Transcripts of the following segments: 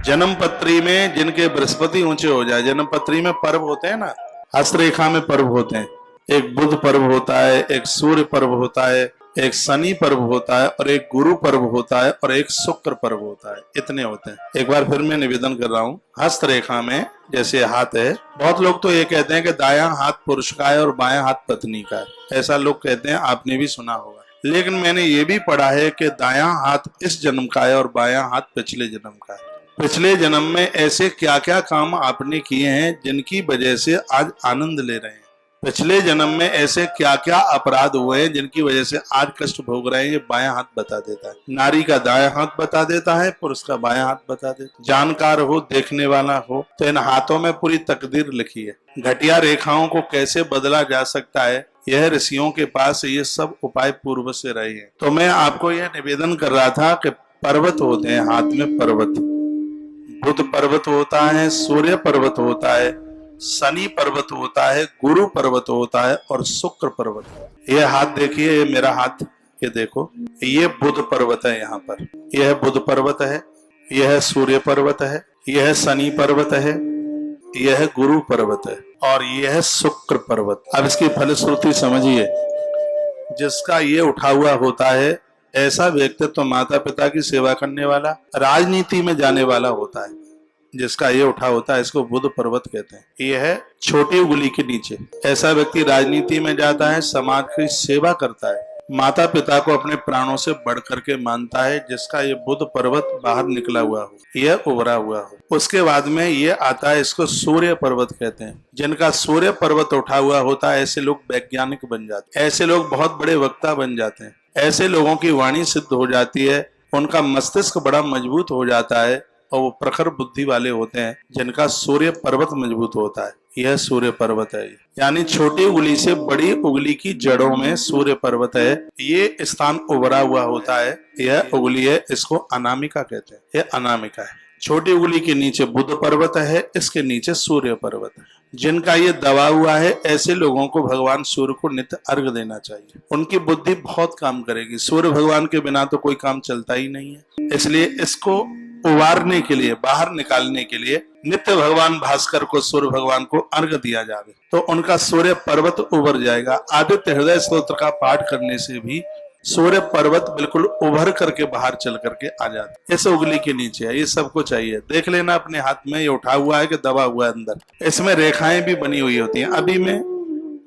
जन्म पत्री में जिनके बृहस्पति ऊंचे हो जाए, जन्म पत्री में पर्व होते हैं ना, हस्तरेखा में पर्व होते हैं। एक बुध पर्व होता है, एक सूर्य पर्व होता है, एक शनि पर्व होता है और एक गुरु पर्व होता है और एक शुक्र पर्व होता है। इतने होते हैं। एक बार फिर मैं निवेदन कर रहा हूँ, हस्तरेखा में जैसे हाथ है, बहुत लोग तो ये कहते हैं कि दायां हाथ पुरुष का है और बायां हाथ पत्नी का है। ऐसा लोग कहते हैं, आपने भी सुना होगा। लेकिन मैंने ये भी पढ़ा है कि दायां हाथ इस जन्म का है और बायां हाथ पिछले जन्म का है। पिछले जन्म में ऐसे क्या क्या काम आपने किए हैं जिनकी वजह से आज आनंद ले रहे हैं। पिछले जन्म में ऐसे क्या क्या अपराध हुए हैं जिनकी वजह से आज कष्ट भोग रहे हैं। ये बायां हाथ बता देता है। नारी का दायां हाथ बता देता है, पुरुष का बायां हाथ बता देता है। जानकार हो, देखने वाला हो, तो इन हाथों में पूरी तकदीर लिखी है। घटिया रेखाओं को कैसे बदला जा सकता है, यह ऋषियों के पास ये सब उपाय पूर्व से रहे हैं। तो मैं आपको यह निवेदन कर रहा था कि पर्वत होते हैं हाथ में, पर्वत बुध पर्वत होता है, सूर्य पर्वत होता है, शनि पर्वत होता है, गुरु पर्वत होता है और शुक्र पर्वत। ये हाथ देखिए, ये मेरा हाथ, ये देखो, ये बुध पर्वत है। यहाँ पर यह बुध पर्वत है, यह सूर्य पर्वत है, यह शनि पर्वत है, यह गुरु पर्वत है और यह शुक्र पर्वत। अब इसकी फलश्रुति समझिए। जिसका ये उठा हुआ होता है, ऐसा व्यक्तित्व तो माता पिता की सेवा करने वाला, राजनीति में जाने वाला होता है। जिसका ये उठा होता है, इसको बुध पर्वत कहते हैं। ये है छोटी उंगली के नीचे। ऐसा व्यक्ति राजनीति में जाता है, समाज की सेवा करता है, माता पिता को अपने प्राणों से बढ़ करके मानता है। जिसका ये बुध पर्वत बाहर निकला हुआ हो, यह उभरा हुआ हो। उसके बाद में ये आता है, इसको सूर्य पर्वत कहते हैं। जिनका सूर्य पर्वत उठा हुआ होता है, ऐसे लोग वैज्ञानिक बन जाते हैं, ऐसे लोग बहुत बड़े वक्ता बन जाते हैं, ऐसे लोगों की वाणी सिद्ध हो जाती है, उनका मस्तिष्क बड़ा मजबूत हो जाता है और वो प्रखर बुद्धि वाले होते हैं जिनका सूर्य पर्वत मजबूत होता है। यह सूर्य पर्वत है। यानी छोटी उंगली से बड़ी उंगली की जड़ों में सूर्य पर्वत है। ये स्थान उभरा हुआ होता है। यह उंगली है, इसको अनामिका कहते हैं। यह अनामिका है। छोटी उंगली के नीचे बुध पर्वत है, इसके नीचे सूर्य पर्वत है। जिनका ये दबा हुआ है, ऐसे लोगों को भगवान सूर्य को नित्य अर्घ देना चाहिए। उनकी बुद्धि बहुत काम करेगी। सूर्य भगवान के बिना तो कोई काम चलता ही नहीं है। इसलिए इसको उबारने के लिए, बाहर निकालने के लिए नित्य भगवान भास्कर को, सूर्य भगवान को अर्घ दिया जाए तो उनका सूर्य पर्वत उभर जाएगा। आदित्य हृदय स्तोत्र का पाठ करने से भी सूर्य पर्वत बिल्कुल उभर करके बाहर चल करके आ जाता है। इस उंगली के नीचे है। ये सबको चाहिए। देख लेना अपने हाथ में, ये उठा हुआ है कि दबा हुआ है अंदर। इसमें रेखाएं भी बनी हुई होती हैं अभी में।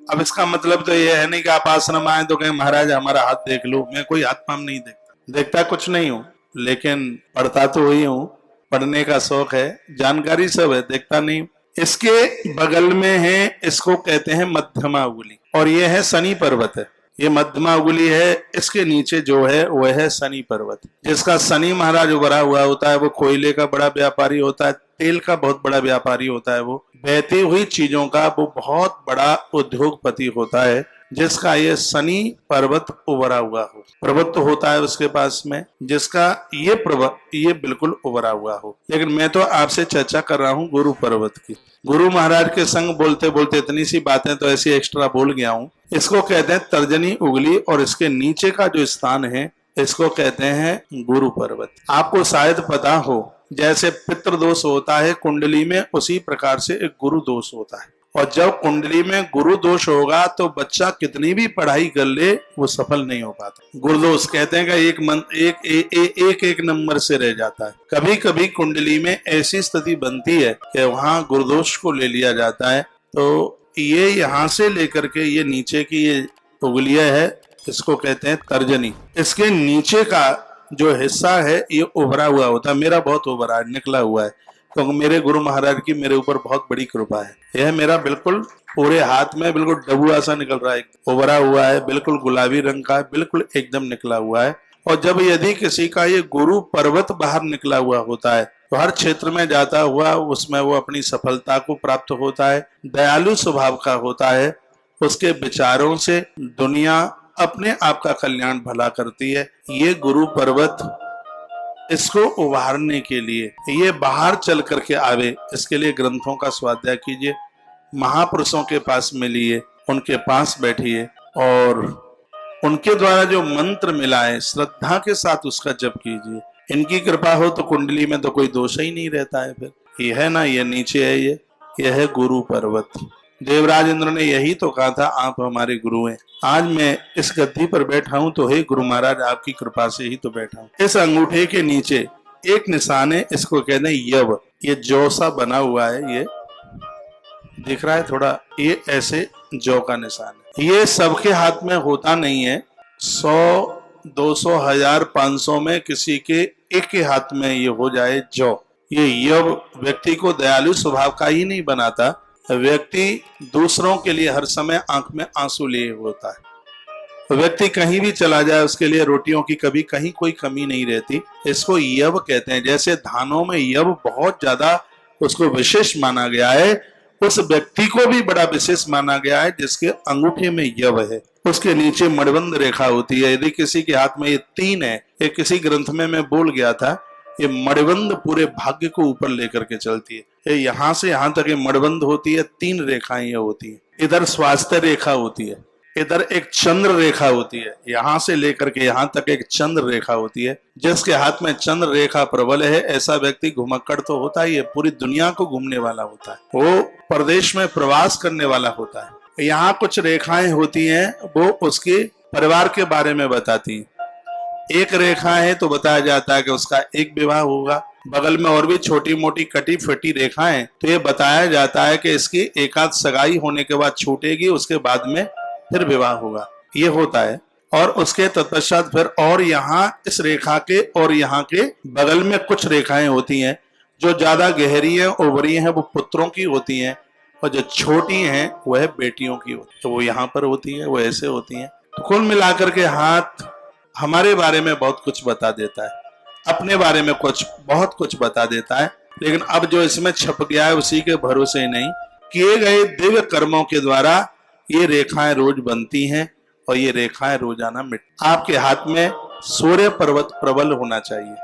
अब इसका मतलब तो ये है नहीं कि आप आश्रम आए तो कहें महाराज हमारा हाथ देख लो। मैं कोई हाथ पाम नहीं देखता कुछ नहीं हूँ, लेकिन पढ़ता तो हुई हूँ। पढ़ने का शौक है, जानकारी सब है, देखता नहीं। इसके बगल में है, इसको कहते हैं मध्यमा उंगली और ये है शनि पर्वत है। ये मध्यमा उंगली है। इसके नीचे जो है वह है शनि पर्वत। जिसका शनि महाराज उभरा हुआ होता है, वो कोयले का बड़ा व्यापारी होता है, तेल का बहुत बड़ा व्यापारी होता है, वो बहती हुई चीजों का वो बहुत बड़ा उद्योगपति होता है। जिसका ये शनि पर्वत उभरा हुआ हो, पर्वत तो होता है उसके पास में, जिसका ये पर्वत ये बिल्कुल उभरा हुआ हो। लेकिन मैं तो आपसे चर्चा कर रहा हूँ गुरु पर्वत की। गुरु महाराज के संग बोलते बोलते इतनी सी बातें तो ऐसी एक्स्ट्रा बोल गया हूँ। इसको कहते हैं तर्जनी उंगली और इसके नीचे का जो स्थान है, इसको कहते हैं गुरु पर्वत। आपको शायद पता हो, जैसे पितृ दोष होता है कुंडली में, उसी प्रकार से एक गुरु दोष होता है। और जब कुंडली में गुरु दोष होगा तो बच्चा कितनी भी पढ़ाई कर ले, वो सफल नहीं हो पाता। गुरु दोष कहते हैं कि एक नंबर से रह जाता है। कभी कभी कुंडली में ऐसी स्थिति बनती है कि वहां गुरु दोष को ले लिया जाता है। तो ये यहाँ से लेकर के ये नीचे की ये उंगलियां है, इसको कहते हैं तर्जनी। इसके नीचे का जो हिस्सा है ये उभरा हुआ होता है। मेरा बहुत उभरा है, निकला हुआ है, क्योंकि मेरे गुरु महाराज की मेरे ऊपर बहुत बड़ी कृपा है। यह मेरा बिल्कुल पूरे हाथ में बिल्कुल डबुआ सा निकल रहा है, उभरा हुआ है, बिल्कुल गुलाबी रंग का है, बिल्कुल एकदम निकला हुआ है। और जब यदि किसी का ये गुरु पर्वत बाहर निकला हुआ होता है तो हर क्षेत्र में जाता हुआ उसमें वो अपनी सफलता को प्राप्त होता है। दयालु स्वभाव का होता है। उसके विचारों से दुनिया अपने आप का कल्याण भला करती है। ये गुरु पर्वत, इसको उभारने के लिए ये बाहर चल करके आवे, इसके लिए ग्रंथों का स्वाध्याय कीजिए, महापुरुषों के पास मिलिए, उनके पास बैठिए और उनके द्वारा जो मंत्र मिला है श्रद्धा के साथ उसका जप कीजिए। इनकी कृपा हो तो कुंडली में तो कोई दोष ही नहीं रहता है। फिर ये है ना, ये नीचे है, ये है गुरु पर्वत। देवराज इंद्र ने यही तो कहा था, आप हमारे गुरु हैं। आज मैं इस गद्दी पर बैठा हूं तो हे गुरु महाराज, आपकी कृपा से ही तो बैठा हूं। इस अंगूठे के नीचे एक निशान है, इसको कहते हैं यव। ये जौ सा बना हुआ है, ये दिख रहा है थोड़ा, ये ऐसे जौ का निशान है। ये सबके हाथ में होता नहीं है, 100, 200, 1000, 500 में किसी के एक के हाथ में ये हो जाए जौ। ये यव व्यक्ति को दयालु स्वभाव का ही नहीं बनाता, व्यक्ति दूसरों के लिए हर समय आंख में आंसू लिए होता है। व्यक्ति कहीं भी चला जाए उसके लिए रोटियों की कभी कहीं कोई कमी नहीं रहती। इसको यव कहते हैं। जैसे धानों में यव बहुत ज्यादा उसको विशेष माना गया है, उस व्यक्ति को भी बड़ा विशेष माना गया है जिसके अंगूठे में यव है। उसके नीचे मणिबंध रेखा होती है। यदि किसी के हाथ में ये 3 है, एक किसी ग्रंथ में मैं बोल गया था, ये मणिबंध पूरे भाग्य को ऊपर लेकर के चलती है। ये यहां से यहां तक ये मणिबंध होती है, 3 रेखाएं ये होती है। इधर स्वास्थ्य रेखा होती है, इधर एक चंद्र रेखा होती है, यहां से लेकर के यहां तक एक चंद्र रेखा होती है। जिसके हाथ में चंद्र रेखा प्रबल है, ऐसा व्यक्ति घुमक्कड़ तो होता ही है, पूरी दुनिया को घूमने वाला होता है, वो प्रदेश में प्रवास करने वाला होता है। यहाँ कुछ रेखाएं होती हैं, वो उसके परिवार के बारे में बताती हैं। एक रेखा है तो बताया जाता है कि उसका एक विवाह होगा। बगल में और भी छोटी मोटी कटी फटी रेखाएं, तो ये बताया जाता है कि इसकी एकाध सगाई होने के बाद छूटेगी, उसके बाद में फिर विवाह होगा, ये होता है। और उसके तत्पश्चात फिर और यहाँ इस रेखा के और यहाँ के बगल में कुछ रेखाएं होती हैं जो ज्यादा गहरी है, उभरी हैं, वो पुत्रों की होती हैं, और जो छोटी हैं वह बेटियों की होती है। तो वो यहाँ पर होती है, वो ऐसे होती हैं। तो कुल मिलाकर के हाथ हमारे बारे में बहुत कुछ बता देता है, अपने बारे में बहुत कुछ बता देता है। लेकिन अब जो इसमें छप गया है उसी के भरोसे नहीं, किए गए दिव्य कर्मों के द्वारा ये रेखाएं रोज बनती हैं और ये रेखाएं रोजाना मिट। आपके हाथ में सूर्य पर्वत प्रबल होना चाहिए,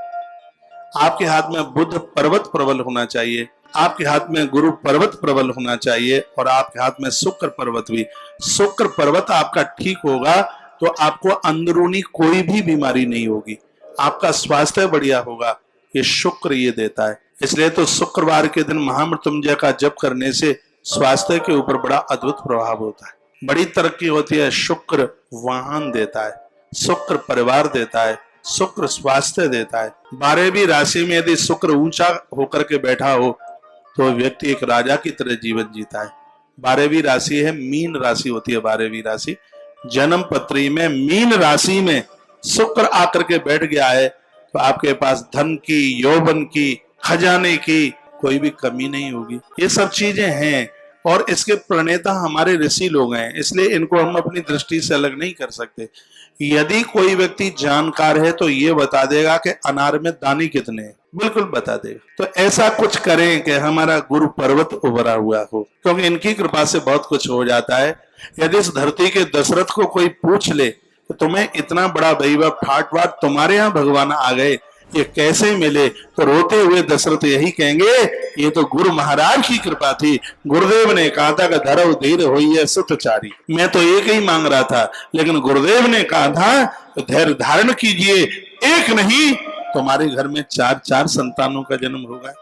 आपके हाथ में बुध पर्वत प्रबल होना चाहिए, आपके हाथ में गुरु पर्वत प्रबल होना चाहिए, और आपके हाथ में शुक्र पर्वत भी। शुक्र पर्वत आपका ठीक होगा तो आपको अंदरूनी कोई भी बीमारी नहीं होगी, आपका स्वास्थ्य बढ़िया होगा। ये शुक्र ये देता है। इसलिए तो शुक्रवार के दिन महामृत्युंजय का जप करने से स्वास्थ्य के ऊपर बड़ा अद्भुत प्रभाव होता है, बड़ी तरक्की होती है। शुक्र वाहन देता है, शुक्र परिवार देता है, शुक्र स्वास्थ्य देता है। 12वीं राशि में यदि शुक्र ऊंचा होकर के बैठा हो तो व्यक्ति एक राजा की तरह जीवन जीता है। 12वीं राशि है मीन राशि होती है। 12वीं राशि जन्म पत्री में मीन राशि में शुक्र आकर के बैठ गया है तो आपके पास धन की, यौवन की, खजाने की कोई भी कमी नहीं होगी। ये सब चीजें हैं और इसके प्रणेता हमारे ऋषि लोग हैं, इसलिए इनको हम अपनी दृष्टि से अलग नहीं कर सकते। यदि कोई व्यक्ति जानकार है तो ये बता देगा कि अनार में दाने कितने हैं, बिल्कुल बता देगा। तो ऐसा कुछ करें कि हमारा गुरु पर्वत उभरा हुआ हो, क्योंकि इनकी कृपा से बहुत कुछ हो जाता है। यदि इस धरती के दशरथ को कोई पूछ ले तो तुम्हें इतना बड़ा वैभव ठाट बाट तुम्हारे यहाँ भगवान आ गए, ये कैसे मिले, तो रोते हुए दशरथ यही कहेंगे, ये तो गुरु महाराज की कृपा थी। गुरुदेव ने कहा था कि धरव धीर होई है सुतचारी। मैं तो एक ही मांग रहा था, लेकिन गुरुदेव ने कहा था धैर्य धारण कीजिए, एक नहीं तुम्हारे घर में 4-4 संतानों का जन्म होगा।